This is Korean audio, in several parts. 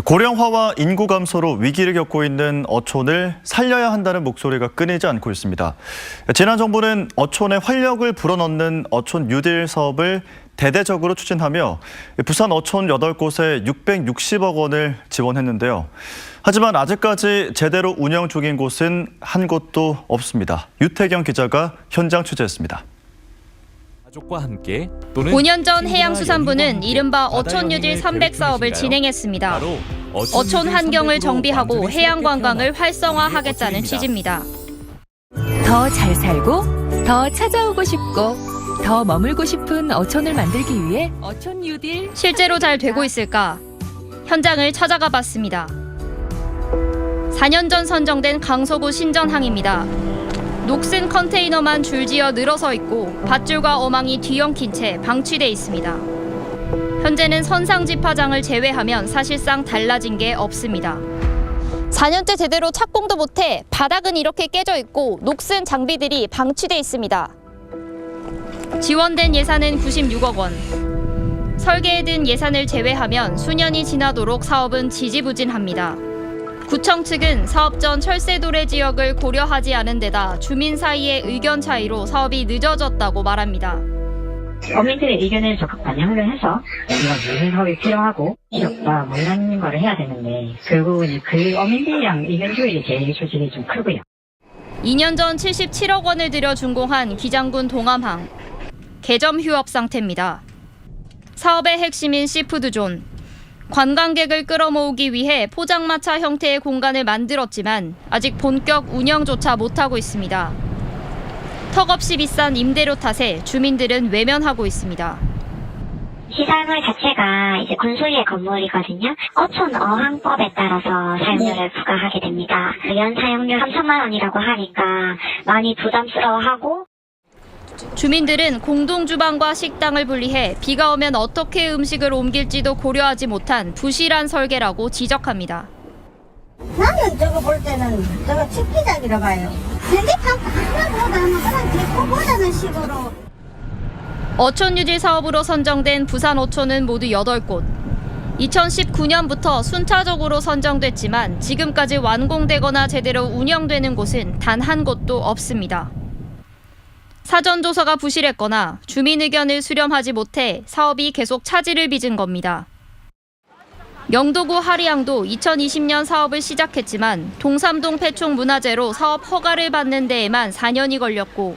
고령화와 인구 감소로 위기를 겪고 있는 어촌을 살려야 한다는 목소리가 끊이지 않고 있습니다. 지난 정부는 어촌에 활력을 불어넣는 어촌 뉴딜 사업을 대대적으로 추진하며 부산 어촌 8곳에 660억 원을 지원했는데요. 하지만 아직까지 제대로 운영 중인 곳은 한 곳도 없습니다. 유태경 기자가 현장 취재했습니다. 가족과 함께 또는 5년 전 해양수산부는 이른바 어촌 뉴딜 300 사업을 진행했습니다. 어촌 환경을 정비하고 해양 관광을 활성화하겠다는 취지입니다. 더 잘 살고, 더 찾아오고 싶고, 더 머물고 싶은 어촌을 만들기 위해 어촌 뉴딜. 실제로 잘 되고 있을까? 현장을 찾아가 봤습니다. 4년 전 선정된 강서구 신전항입니다. 녹슨 컨테이너만 줄지어 늘어서 있고 밧줄과 어망이 뒤엉킨 채 방치돼 있습니다. 현재는 선상 집화장을 제외하면 사실상 달라진 게 없습니다. 4년째 제대로 착공도 못해 바닥은 이렇게 깨져 있고 녹슨 장비들이 방치돼 있습니다. 지원된 예산은 96억 원. 설계에 든 예산을 제외하면 수년이 지나도록 사업은 지지부진합니다. 구청 측은 사업 전 철새도래 지역을 고려하지 않은 데다 주민 사이의 의견 차이로 사업이 늦어졌다고 말합니다. 어민들의 의견을 적극 반영을 해서 우리가 무슨 사업이 필요하고 필요없다 뭐 이런 거를 해야 되는데 결국은 그 어민들이랑 의견 조율이 제일 솔직히 좀 크고요. 2년 전 77억 원을 들여 준공한 기장군 동암항. 개점 휴업 상태입니다. 사업의 핵심인 시푸드존. 관광객을 끌어모으기 위해 포장마차 형태의 공간을 만들었지만 아직 본격 운영조차 못하고 있습니다. 턱없이 비싼 임대료 탓에 주민들은 외면하고 있습니다. 시설물 자체가 이제 군소유의 건물이거든요. 어촌 어항법에 따라서 사용료를 부과하게 됩니다. 연 사용료 3천만 원이라고 하니까 많이 부담스러워하고 주민들은 공동주방과 식당을 분리해 비가 오면 어떻게 음식을 옮길지도 고려하지 못한 부실한 설계라고 지적합니다. 나는 저거 볼 때는 저거 치기작이라 봐요. 전기판 하나보다는 그냥 대포보다는 식으로. 어촌 뉴딜 사업으로 선정된 부산 어촌은 모두 8곳. 2019년부터 순차적으로 선정됐지만 지금까지 완공되거나 제대로 운영되는 곳은 단 한 곳도 없습니다. 사전조사가 부실했거나 주민 의견을 수렴하지 못해 사업이 계속 차질을 빚은 겁니다. 영도구 하리양도 2020년 사업을 시작했지만 동삼동 폐촉문화재로 사업 허가를 받는 데에만 4년이 걸렸고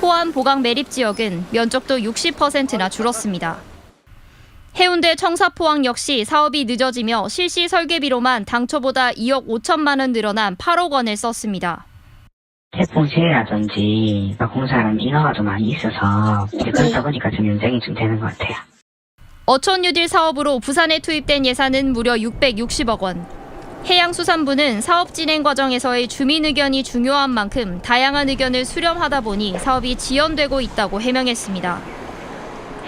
호암 보강 매립 지역은 면적도 60%나 줄었습니다. 해운대 청사포항 역시 사업이 늦어지며 실시 설계비로만 당초보다 2억 5천만 원 늘어난 8억 원을 썼습니다. 태풍 피해라든지 공사하는 인허가 좀 많이 있어서 그러다 보니까 좀 연장이 좀 되는 것 같아요. 어촌 뉴딜 사업으로 부산에 투입된 예산은 무려 660억 원. 해양수산부는 사업 진행 과정에서의 주민 의견이 중요한 만큼 다양한 의견을 수렴하다 보니 사업이 지연되고 있다고 해명했습니다.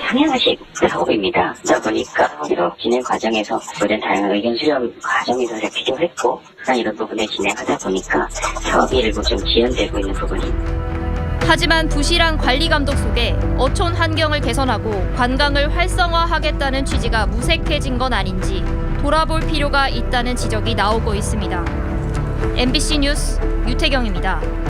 상향식 사업입니다. 그러다 보니까 계속 진행 과정에서 모든 다양한 의견 수렴 과정에서 필요했고 이런 부분을 진행하다 보니까 사업이 일부 좀 지연되고 있는 부분입니다. 하지만 부실한 관리 감독 속에 어촌 환경을 개선하고 관광을 활성화하겠다는 취지가 무색해진 건 아닌지 돌아볼 필요가 있다는 지적이 나오고 있습니다. MBC 뉴스 유태경입니다.